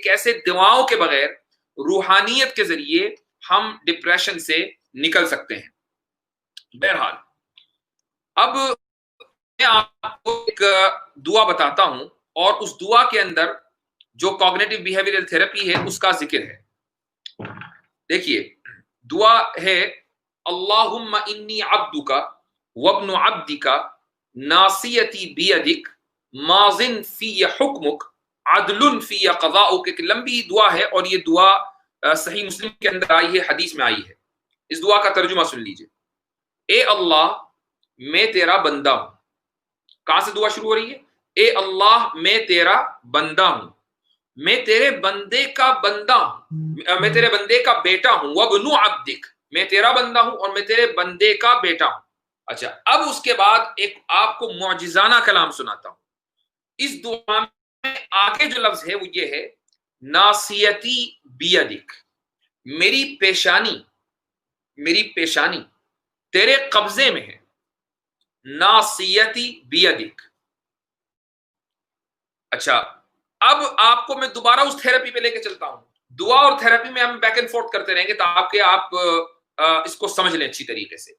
کیسے دعاؤں کے بغیر روحانیت کے ذریعے ہم ڈپریشن سے نکل سکتے ہیں۔ بہرحال اب میں آپ کو ایک دعا بتاتا ہوں، اور اس دعا کے اندر جو کوگنیٹو بیہیویئرل تھراپی ہے اس کا ذکر ہے۔ دیکھیے دعا ہے، اللہم انی عبدک وابن عبدک ناصیتی بیدک ماض فی حکمک عدل فی قضاؤک۔ ایک لمبی دعا ہے، اور یہ دعا صحیح مسلم کے اندر آئی ہے، حدیث میں آئی ہے۔ اس دعا کا ترجمہ سن لیجئے۔ اے اللہ میں تیرا بندہ ہوں۔ کہاں سے دعا شروع ہو رہی ہے؟ اے اللہ میں تیرا بندہ ہوں، میں تیرے بندے کا بندہ ہوں، میں تیرے بندے کا بیٹا ہوں، وابن عبدک، میں تیرا بندہ ہوں اور میں تیرے بندے کا بیٹا ہوں۔ اچھا، اب اس کے بعد ایک آپ کو معجزانہ کلام سناتا ہوں۔ اس دعا میں آگے جو لفظ ہے وہ یہ ہے، ناصیتی بیدک، میری پیشانی تیرے قبضے میں ہے۔ ناصیتی بیدک۔ اچھا، اب آپ کو میں دوبارہ اس تھراپی پہ لے کے چلتا ہوں۔ دعا اور تھراپی میں ہم بیک اینڈ فورتھ کرتے رہیں گے تاکہ آپ اس کو سمجھ لیں اچھی طریقے سے۔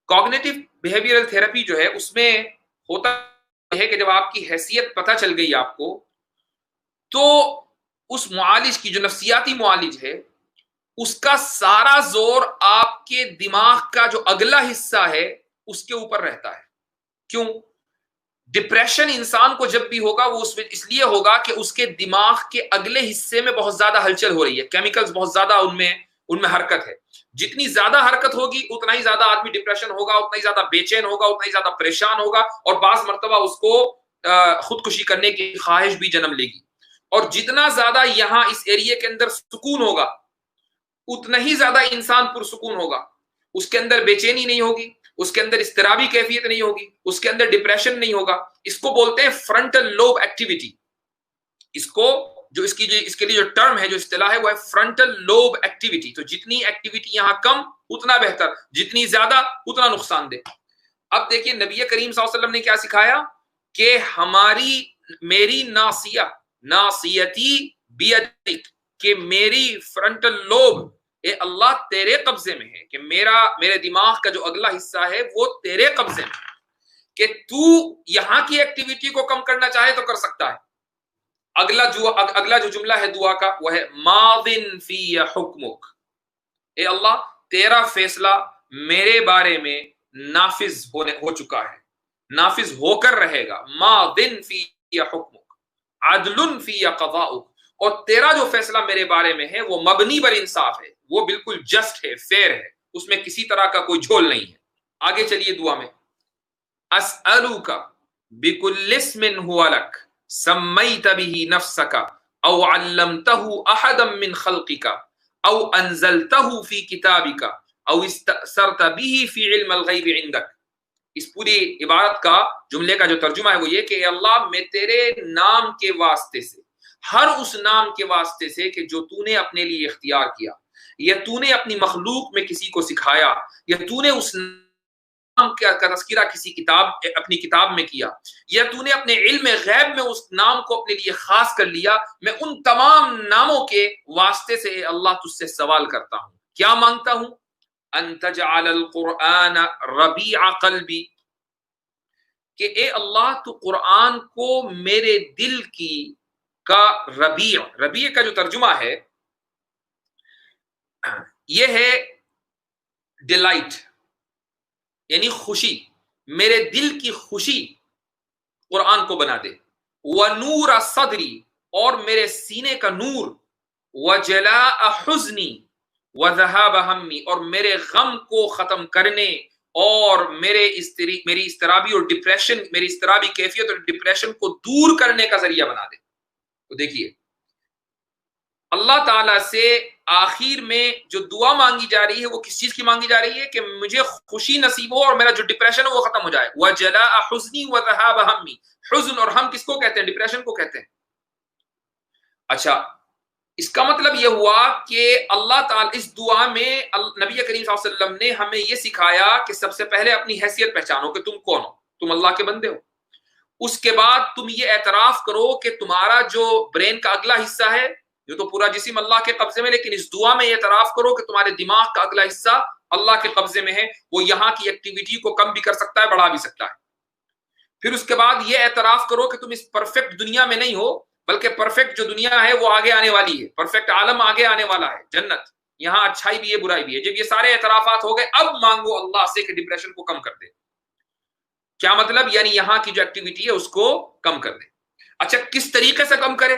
کوگنیٹو بیہیویئرل تھراپی جو ہے اس میں ہوتا ہے کہ جب آپ کی حیثیت پتہ چل گئی آپ کو، تو اس معالج کی، جو نفسیاتی معالج ہے، اس کا سارا زور آپ کے دماغ کا جو اگلا حصہ ہے اس کے اوپر رہتا ہے۔ کیوں؟ ڈپریشن انسان کو جب بھی ہوگا وہ اس لیے ہوگا کہ اس کے دماغ کے اگلے حصے میں بہت زیادہ ہلچل ہو رہی ہے، کیمیکلز بہت زیادہ ان میں حرکت ہے۔ جتنی زیادہ حرکت ہوگی اتنا ہی زیادہ آدمی ڈپریشن ہوگا، اتنا ہی زیادہ بے چین ہوگا، اتنا ہی زیادہ پریشان ہوگا، اور بعض مرتبہ اس کو خودکشی کرنے کی خواہش بھی جنم لے گی۔ اور جتنا زیادہ یہاں اس ایریے کے اندر سکون ہوگا اتنا ہی زیادہ انسان پرسکون ہوگا، اس کے اندر بے چینی نہیں ہوگی، اس کے اندر اضطرابی کیفیت نہیں ہوگی، اس کے اندر ڈپریشن نہیں ہوگا۔ اس کو بولتے ہیں فرنٹل لوب ایکٹیویٹی۔ اس کے لیے جو ٹرم ہے، جو اصطلاح ہے، وہ ہے فرنٹل لوب ایکٹیویٹی۔ تو جتنی ایکٹیویٹی یہاں کم اتنا بہتر، جتنی زیادہ اتنا نقصان دہ۔ اب دیکھیے نبی کریم صلی اللہ علیہ وسلم نے کیا سکھایا کہ میری ناصیتی بیدک، کہ میری فرنٹل لوب اے اللہ تیرے قبضے میں ہے، کہ میرے دماغ کا جو اگلا حصہ ہے وہ تیرے قبضے میں ہے، کہ تو یہاں کی ایکٹیویٹی کو کم کرنا چاہے تو کر سکتا ہے۔ اگلا جو جملہ ہے دعا کا وہ ہے ماضٍ فی حکمک، اے اللہ تیرا فیصلہ میرے بارے میں نافذ ہو چکا ہے، نافذ ہو کر رہے گا۔ ماضٍ فی حکمک عدل فی قضاؤک، اور تیرا جو فیصلہ میرے بارے میں ہے وہ مبنی بر انصاف ہے، وہ بالکل جسٹ ہے، فیئر ہے، اس میں کسی طرح کا کوئی جھول نہیں ہے۔ آگے چلیے دعا میں، اسألک بکل اسم هو لک سمیت به نفسک او علمته احدا من خلقک او انزلته فی کتابک او استأثرت به فی علم الغیب عندک۔ اس پوری عبارت کا جملے کا جو ترجمہ ہے وہ یہ کہ اے اللہ میں تیرے نام کے واسطے سے، ہر اس نام کے واسطے سے کہ جو تو نے اپنے لیے اختیار کیا، یا تو نے اپنی مخلوق میں کسی کو سکھایا، یا تو نے اس نام کا تذکرہ اپنی کتاب میں کیا، یا تو نے اپنے علم غیب میں اس نام کو اپنے لیے خاص کر لیا، میں ان تمام ناموں کے واسطے سے اے اللہ تجھ سے سوال کرتا ہوں، کیا مانگتا ہوں؟ ان تجعل القرآن ربیع قلبی، کہ اے اللہ تو قرآن کو میرے دل کا ربیع کا جو ترجمہ ہے یہ ہے ڈیلائٹ، یعنی خوشی، میرے دل کی خوشی قرآن کو بنا دے۔ وَنُورَ صَدْرِي، اور میرے سینے کا نور، وَجَلَاءَ حُزْنِي وَذَهَابَ هَمِّي، اور میرے غم کو ختم کرنے اور میری اضطرابی اور ڈپریشن، میری اضطرابی کیفیت اور ڈپریشن کو دور کرنے کا ذریعہ بنا دے۔ تو دیکھیے اللہ تعالیٰ سے آخر میں جو دعا مانگی جا رہی ہے وہ کس چیز کی مانگی جا رہی ہے؟ کہ مجھے خوشی نصیب ہو اور میرا جو ڈپریشن ہے وہ ختم ہو جائے۔ وَجَلَاءَ حُزْنِي وَذَهَابَ هَمِّي، حزن اور ہم کس کو کہتے ہیں؟ ڈپریشن کو کہتے ہیں۔ اچھا، اس کا مطلب یہ ہوا کہ اللہ تعالی اس دعا میں نبی کریم صلی اللہ علیہ وسلم نے ہمیں یہ سکھایا کہ سب سے پہلے اپنی حیثیت پہچانو کہ تم کون ہو، تم اللہ کے بندے ہو۔ اس کے بعد تم یہ اعتراف کرو کہ تمہارا جو برین کا اگلا حصہ ہے، یہ تو پورا جسم اللہ کے قبضے میں، لیکن اس دعا میں یہ اعتراف کرو کہ تمہارے دماغ کا اگلا حصہ اللہ کے قبضے میں ہے، وہ یہاں کی ایکٹیویٹی کو کم بھی کر سکتا ہے، بڑھا بھی سکتا ہے۔ پھر اس کے بعد یہ اعتراف کرو کہ تم اس پرفیکٹ دنیا میں نہیں ہو، بلکہ پرفیکٹ جو دنیا ہے وہ آگے آنے والی ہے، پرفیکٹ عالم آگے آنے والا ہے، جنت، یہاں اچھائی بھی ہے برائی بھی ہے۔ جب یہ سارے اعترافات ہو گئے، اب مانگو اللہ سے کہ ڈپریشن کو کم کر دے۔ کیا مطلب؟ یعنی یہاں کی جو ایکٹیویٹی ہے اس کو کم کر دے۔ اچھا، کس طریقے سے کم کرے؟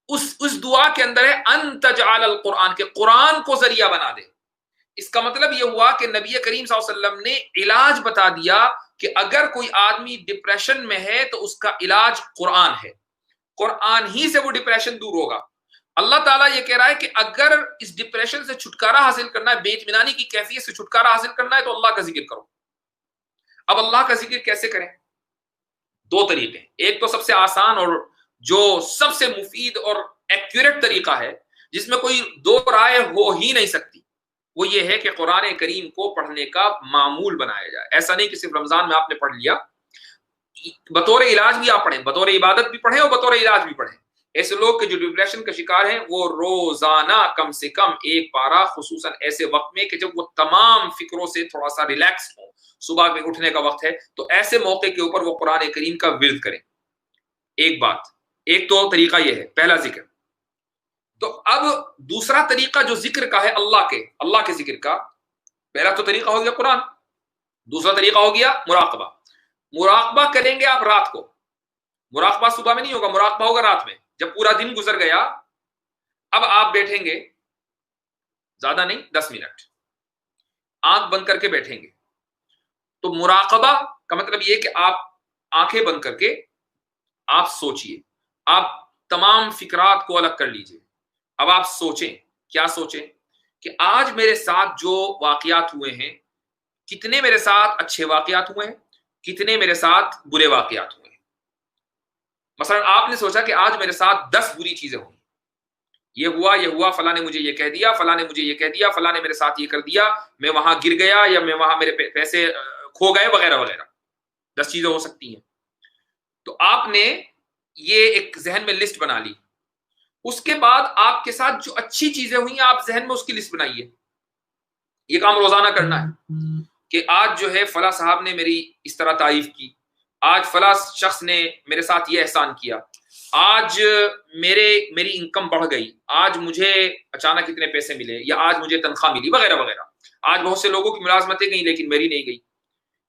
اس دعا کے اندر ہے ان تجعل القرآن، کے قرآن کو ذریعہ بنا دے۔ اس کا مطلب یہ ہوا کہ نبی کریم صلی اللہ علیہ وسلم نے علاج بتا دیا کہ اگر کوئی آدمی ڈپریشن میں ہے تو اس کا علاج قرآن ہے، قرآن ہی سے وہ ڈپریشن دور ہوگا۔ اللہ تعالیٰ یہ کہہ رہا ہے کہ اگر اس ڈپریشن سے چھٹکارا حاصل کرنا ہے، بے اطمینانی کی کیفیت سے چھٹکارا حاصل کرنا ہے، تو اللہ کا ذکر کرو۔ اب اللہ کا ذکر کیسے کریں؟ دو طریقے۔ ایک تو سب سے آسان اور جو سب سے مفید اور ایکوریٹ طریقہ ہے، جس میں کوئی دو رائے ہو ہی نہیں سکتی، وہ یہ ہے کہ قرآن کریم کو پڑھنے کا معمول بنایا جائے۔ ایسا نہیں کہ صرف رمضان میں آپ نے پڑھ لیا، بطور علاج بھی آپ پڑھیں، بطور عبادت بھی پڑھیں اور بطور علاج بھی پڑھیں۔ ایسے لوگ کہ جو ڈپریشن کا شکار ہیں، وہ روزانہ کم سے کم ایک پارہ، خصوصاً ایسے وقت میں کہ جب وہ تمام فکروں سے تھوڑا سا ریلیکس ہوں، صبح میں اٹھنے کا وقت ہے، تو ایسے موقع کے اوپر وہ قرآن کریم کا ورد کریں۔ ایک بات، ایک تو طریقہ یہ ہے، پہلا ذکر۔ تو اب دوسرا طریقہ جو ذکر کا ہے، اللہ کے ذکر کا، پہلا تو طریقہ ہو گیا قرآن، دوسرا طریقہ ہو گیا مراقبہ۔ مراقبہ کریں گے آپ رات کو، مراقبہ صبح میں نہیں ہوگا، مراقبہ ہوگا رات میں۔ جب پورا دن گزر گیا، اب آپ بیٹھیں گے، زیادہ نہیں، 10 منٹ آنکھ بند کر کے بیٹھیں گے۔ تو مراقبہ کا مطلب یہ کہ آپ آنکھیں بند کر کے آپ سوچئے، آپ تمام فکرات کو الگ کر لیجئے۔ اب آپ سوچیں، کیا سوچیں؟ کہ آج میرے ساتھ جو واقعات ہوئے ہیں، کتنے میرے ساتھ اچھے واقعات ہوئے ہیں، کتنے میرے ساتھ برے واقعات ہوئے ہیں۔ مثلا آپ نے سوچا کہ آج میرے ساتھ 10 بری چیزیں ہوئی، یہ ہوا، فلاں نے مجھے یہ کہہ دیا، فلاں نے مجھے یہ کہہ دیا، فلاں نے میرے ساتھ یہ کر دیا، میں وہاں گر گیا، یا میں وہاں میرے پیسے کھو گئے، وغیرہ وغیرہ، 10 چیزیں ہو سکتی ہیں۔ تو آپ نے یہ ایک ذہن میں لسٹ بنا لی۔ اس کے بعد آپ کے ساتھ جو اچھی چیزیں ہوئی ہیں، آپ ذہن میں اس کی لسٹ بنائیے۔ یہ کام روزانہ کرنا ہے کہ آج جو ہے فلاں صاحب نے میری اس طرح تعریف کی، آج فلاں شخص نے میرے ساتھ یہ احسان کیا، آج میری انکم بڑھ گئی، آج مجھے اچانک اتنے پیسے ملے، یا آج مجھے تنخواہ ملی، وغیرہ وغیرہ۔ آج بہت سے لوگوں کی ملازمتیں گئیں لیکن میری نہیں گئی۔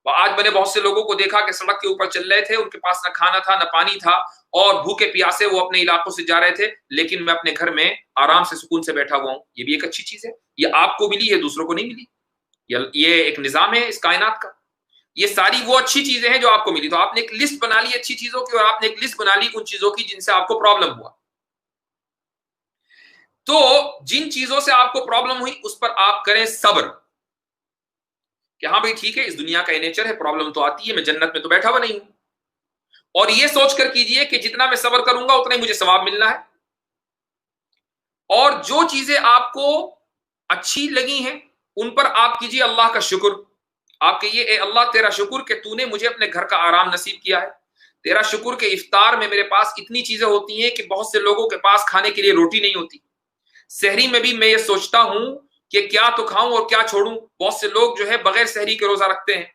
آج میں نے بہت سے لوگوں کو دیکھا کہ سڑک کے اوپر چل رہے تھے، ان کے پاس نہ کھانا تھا نہ پانی تھا، اور بھوکے پیاسے وہ اپنے علاقوں سے جا رہے تھے، لیکن میں اپنے گھر میں آرام سے سکون سے بیٹھا ہوا ہوں۔ یہ بھی ایک اچھی چیز ہے، یہ آپ کو ملی ہے، دوسروں کو نہیں ملی۔ یہ ایک نظام ہے اس کائنات کا۔ یہ ساری وہ اچھی چیزیں ہیں جو آپ کو ملی۔ تو آپ نے ایک لسٹ بنا لی اچھی چیزوں کی، اور آپ نے ایک لسٹ بنا لی ان چیزوں کی جن سے آپ کو پرابلم ہوا۔ تو جن چیزوں سے آپ کو پرابلم ہوئی اس پر آپ کریں صبر، کہ ہاں بھائی ٹھیک ہے، اس دنیا کا یہ نیچر ہے، پرابلم تو آتی ہے، میں جنت میں تو بیٹھا ہوا نہیں ہوں۔ اور یہ سوچ کر کیجئے کہ جتنا میں صبر کروں گا اتنا ہی مجھے ثواب ملنا ہے۔ اور جو چیزیں آپ کو اچھی لگی ہیں ان پر آپ کیجئے اللہ کا شکر۔ آپ کہیے اے اللہ تیرا شکر کہ تو نے مجھے اپنے گھر کا آرام نصیب کیا ہے، تیرا شکر کہ افطار میں میرے پاس اتنی چیزیں ہوتی ہیں کہ بہت سے لوگوں کے پاس کھانے کے لیے روٹی نہیں ہوتی، سحری میں بھی میں یہ سوچتا ہوں کہ کیا تو کھاؤں اور کیا چھوڑوں، بہت سے لوگ جو ہے بغیر سحری کے روزہ رکھتے ہیں۔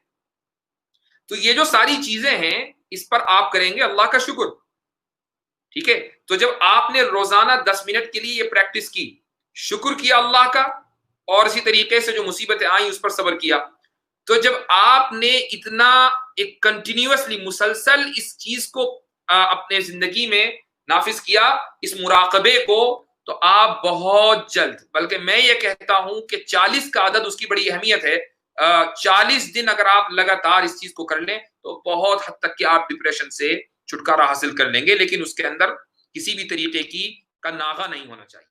تو یہ جو ساری چیزیں ہیں اس پر آپ کریں گے اللہ کا شکر، ٹھیک ہے۔ تو جب آپ نے روزانہ 10 منٹ کے لیے یہ پریکٹس کی، شکر کیا اللہ کا، اور اسی طریقے سے جو مصیبتیں آئیں اس پر صبر کیا، تو جب آپ نے اتنا ایک کنٹینیوسلی مسلسل اس چیز کو اپنے زندگی میں نافذ کیا، اس مراقبے کو، تو آپ بہت جلد، بلکہ میں یہ کہتا ہوں کہ 40 کا عدد اس کی بڑی اہمیت ہے، 40 دن اگر آپ لگاتار اس چیز کو کر لیں تو بہت حد تک کہ آپ ڈپریشن سے چھٹکارا حاصل کر لیں گے، لیکن اس کے اندر کسی بھی طریقے کا ناغہ نہیں ہونا چاہیے۔